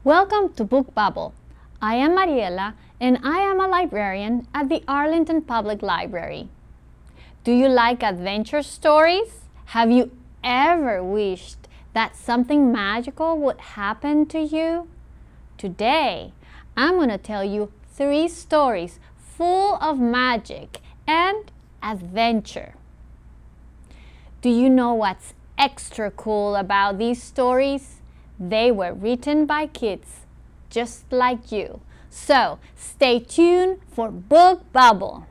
Welcome to Book Bubble. I am Mariela and I am a librarian at the Arlington Public Library. Do you like adventure stories? Have you ever wished that something magical would happen to you? Today, I'm going to tell you 3 stories full of magic and adventure. Do you know what's extra cool about these stories? They were written by kids just like you. So stay tuned for Book Bubble.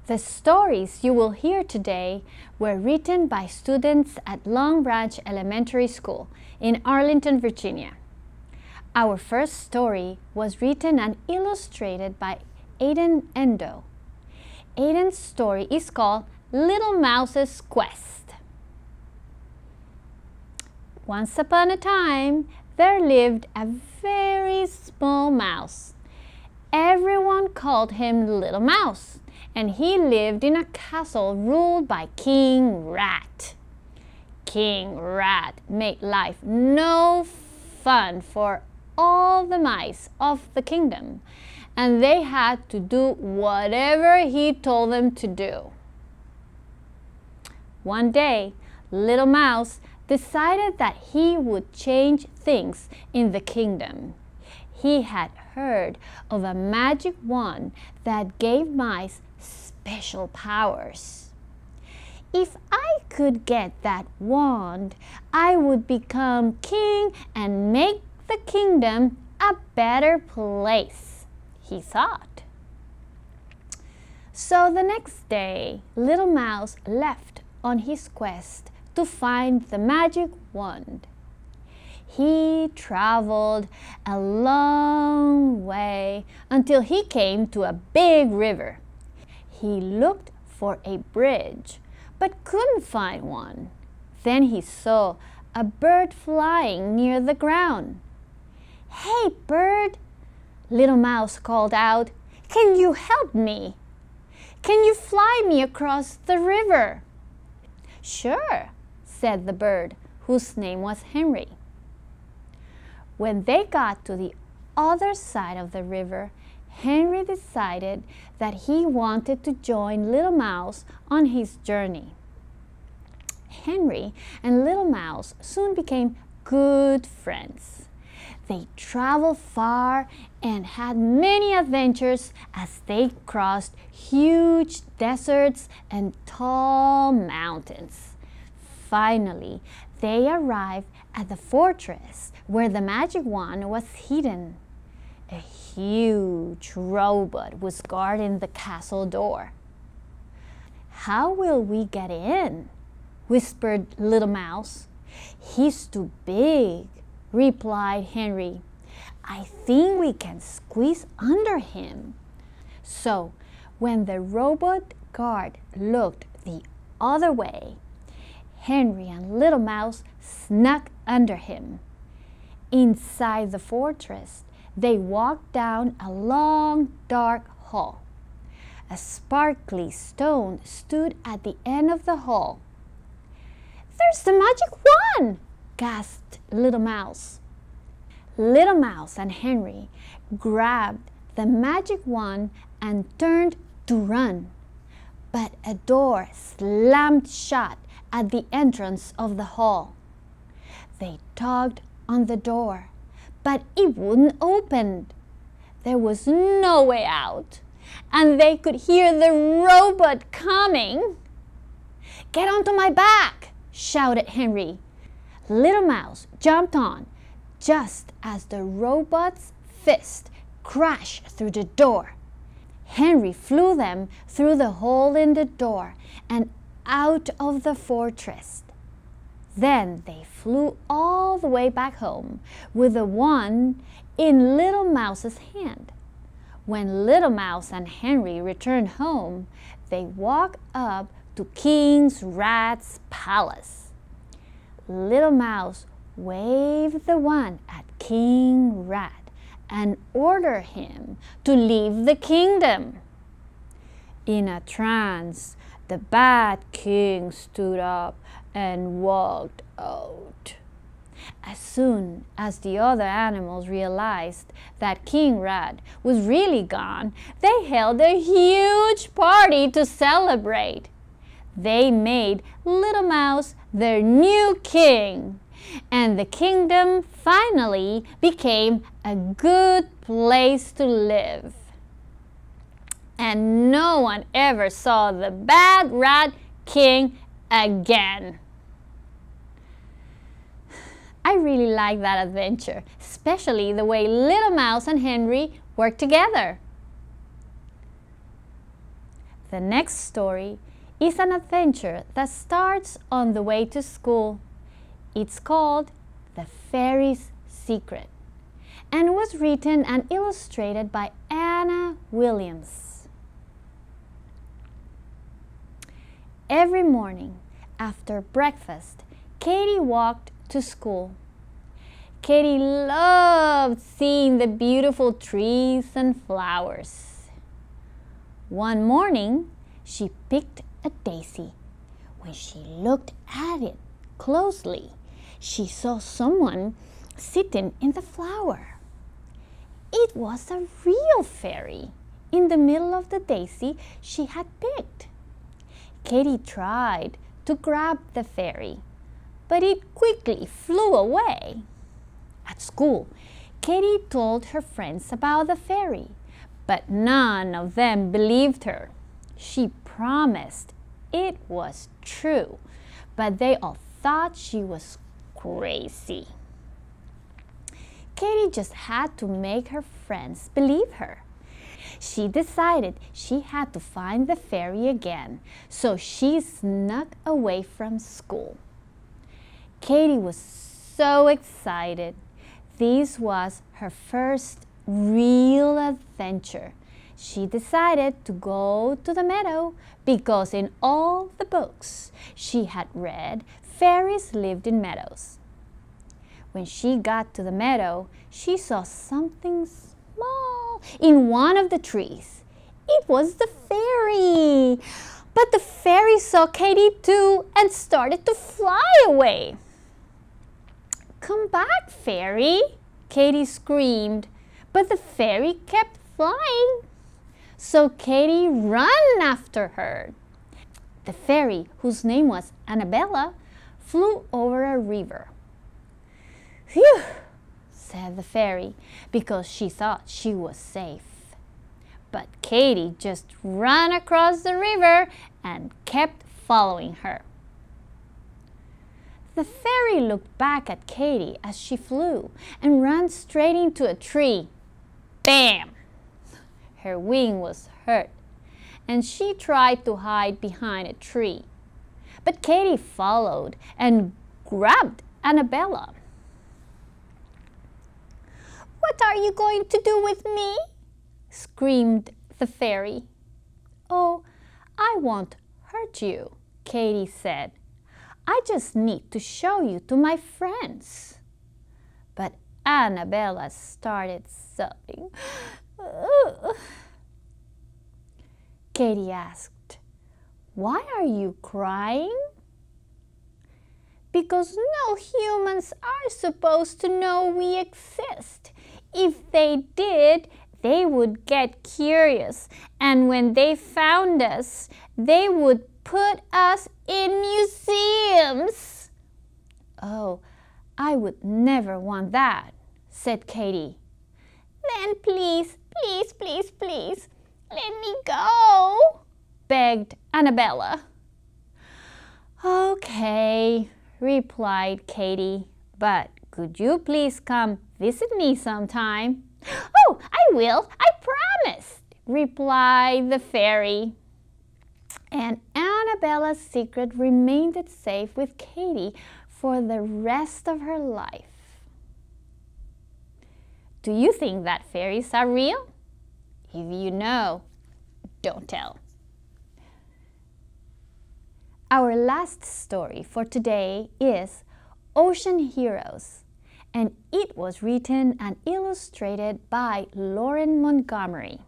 The stories you will hear today were written by students at Long Branch Elementary School in Arlington, Virginia. Our first story was written and illustrated by Aiden Endo. Aiden's story is called Little Mouse's Quest. Once upon a time, there lived a very small mouse. Everyone called him Little Mouse, and he lived in a castle ruled by King Rat. King Rat made life no fun for all the mice of the kingdom, and they had to do whatever he told them to do. One day, Little Mouse decided that he would change things in the kingdom. He had heard of a magic wand that gave mice special powers. If I could get that wand, I would become king and make the kingdom a better place, he thought. So the next day, Little Mouse left on his quest to find the magic wand. He traveled a long way until he came to a big river. He looked for a bridge, but couldn't find one. Then he saw a bird flying near the ground. "Hey, bird," Little Mouse called out, "can you help me? Can you fly me across the river?" "Sure," said the bird, whose name was Henry. When they got to the other side of the river, Henry decided that he wanted to join Little Mouse on his journey. Henry and Little Mouse soon became good friends. They traveled far and had many adventures as they crossed huge deserts and tall mountains. Finally, they arrived at the fortress where the magic wand was hidden. A huge robot was guarding the castle door. "How will we get in?" whispered Little Mouse. "He's too big," replied Henry. "I think we can squeeze under him." So when the robot guard looked the other way, Henry and Little Mouse snuck under him. Inside the fortress, they walked down a long, dark hall. A sparkly stone stood at the end of the hall. "There's the magic wand!" gasped Little Mouse. Little Mouse and Henry grabbed the magic wand and turned to run. But a door slammed shut at the entrance of the hall. They tugged on the door, but it wouldn't open. There was no way out, and they could hear the robot coming. "Get onto my back!" shouted Henry. Little Mouse jumped on just as the robot's fist crashed through the door. Henry flew them through the hole in the door and out of the fortress. Then they flew all the way back home with the wand in Little Mouse's hand. When Little Mouse and Henry returned home, they walked up to King Rat's palace. Little Mouse waved the wand at King Rat and ordered him to leave the kingdom. In a trance, the bad king stood up and walked out. As soon as the other animals realized that King Rat was really gone, they held a huge party to celebrate. They made Little Mouse their new king, and the kingdom finally became a good place to live. And no one ever saw the bad rat king again. I really like that adventure, especially the way Little Mouse and Henry worked together. The next story is an adventure that starts on the way to school. It's called The Fairies Secret and was written and illustrated by Anna Williams. Every morning after breakfast, Katie walked to school. Katie loved seeing the beautiful trees and flowers. One morning, she picked a daisy. When she looked at it closely, she saw someone sitting in the flower. It was a real fairy in the middle of the daisy she had picked. Katie tried to grab the fairy, but it quickly flew away. At school, Katie told her friends about the fairy, but none of them believed her. She promised it was true, but they all thought she was crazy. Katie just had to make her friends believe her. She decided she had to find the fairy again, so she snuck away from school. Katie was so excited. This was her first real adventure. She decided to go to the meadow because in all the books she had read, fairies lived in meadows. When she got to the meadow, she saw something small in one of the trees. It was the fairy. But the fairy saw Katie too and started to fly away. "Come back, fairy," Katie screamed, but the fairy kept flying. So Katie ran after her. The fairy, whose name was Annabella, flew over a river. "Phew," said the fairy, because she thought she was safe. But Katie just ran across the river and kept following her. The fairy looked back at Katie as she flew and ran straight into a tree. Bam! Her wing was hurt, and she tried to hide behind a tree. But Katie followed and grabbed Annabella. "What are you going to do with me?" screamed the fairy. "Oh, I won't hurt you," Katie said. "I just need to show you to my friends." But Annabella started sobbing. Katie asked, "Why are you crying?" "Because no humans are supposed to know we exist. If they did, they would get curious, and when they found us, they would put us in museums." "Oh, I would never want that," said Katie. "Then please, please, please, please, let me go," begged Annabella. "Okay," replied Katie, "but could you please come visit me sometime?" "Oh, I will, I promise," replied the fairy. And Annabella's secret remained safe with Katie for the rest of her life. Do you think that fairies are real? If you know, don't tell. Our last story for today is Ocean Heroes, and it was written and illustrated by Lauren Montgomery.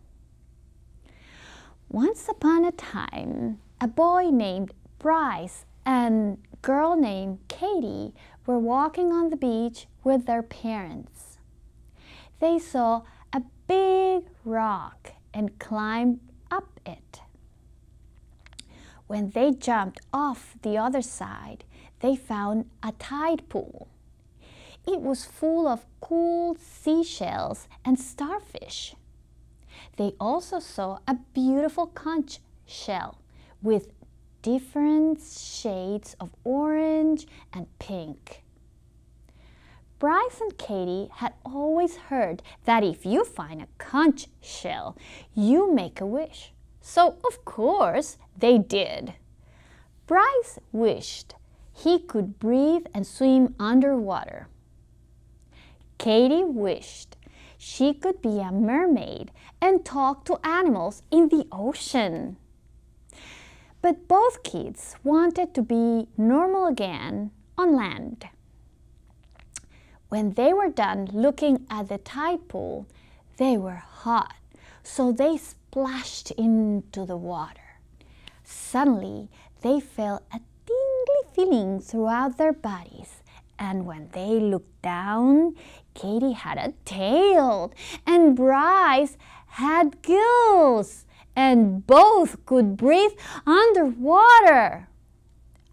Once upon a time, a boy named Bryce and a girl named Katie were walking on the beach with their parents. They saw a big rock and climbed up it. When they jumped off the other side, they found a tide pool. It was full of cool seashells and starfish. They also saw a beautiful conch shell with different shades of orange and pink. Bryce and Katie had always heard that if you find a conch shell, you make a wish. So, of course, they did. Bryce wished he could breathe and swim underwater. Katie wished she could be a mermaid and talk to animals in the ocean. But both kids wanted to be normal again on land. When they were done looking at the tide pool, they were hot, so they splashed into the water. Suddenly, they felt a tingly feeling throughout their bodies, and when they looked down, Katie had a tail, and Bryce had gills, and both could breathe underwater.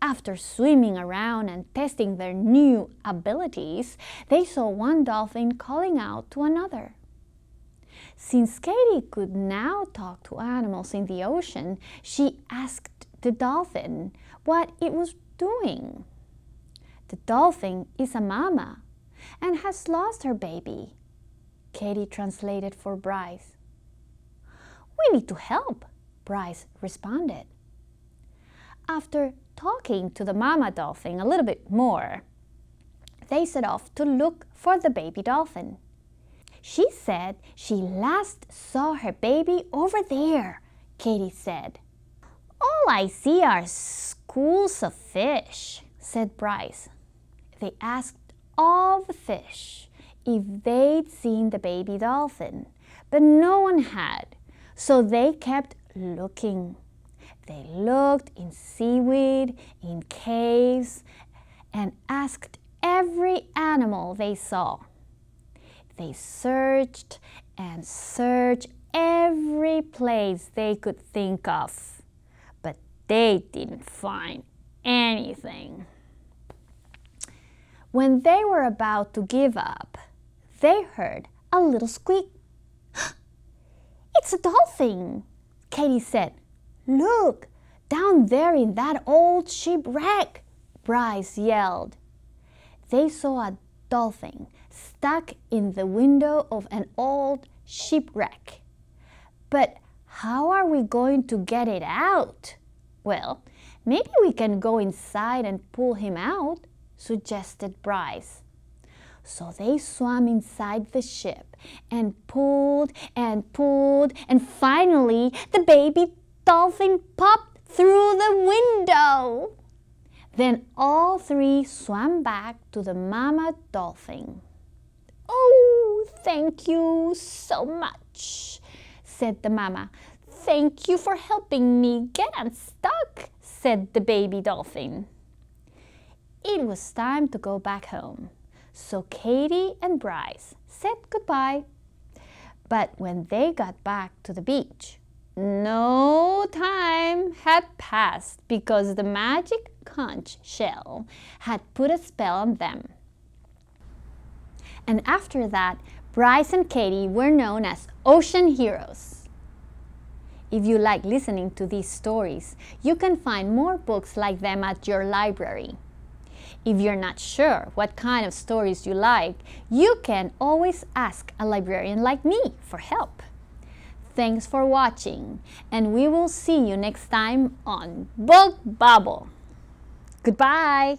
After swimming around and testing their new abilities, they saw one dolphin calling out to another. Since Katie could now talk to animals in the ocean, she asked the dolphin what it was doing. The dolphin is a mama and has lost her baby, Katie translated for Bryce. We need to help, Bryce responded. After talking to the mama dolphin a little bit more, they set off to look for the baby dolphin. She said she last saw her baby over there, Katie said. All I see are schools of fish, said Bryce. They asked all the fish if they'd seen the baby dolphin, but no one had, so they kept looking. They looked in seaweed, in caves, and asked every animal they saw. They searched and searched every place they could think of, but they didn't find anything. When they were about to give up, they heard a little squeak. It's a dolphin, Katie said. Look, down there in that old shipwreck, Bryce yelled. They saw a dolphin stuck in the window of an old shipwreck. But how are we going to get it out? Well, maybe we can go inside and pull him out, suggested Bryce. So they swam inside the ship and pulled, and finally the baby dolphin popped through the window. Then all three swam back to the mama dolphin. Oh, thank you so much, said the mama. Thank you for helping me get unstuck, said the baby dolphin. It was time to go back home, so Katie and Bryce said goodbye. But when they got back to the beach, no time had passed because the magic conch shell had put a spell on them. And after that, Bryce and Katie were known as ocean heroes. If you like listening to these stories, you can find more books like them at your library. If you're not sure what kind of stories you like, you can always ask a librarian like me for help. Thanks for watching, and we will see you next time on Book Bubble. Goodbye!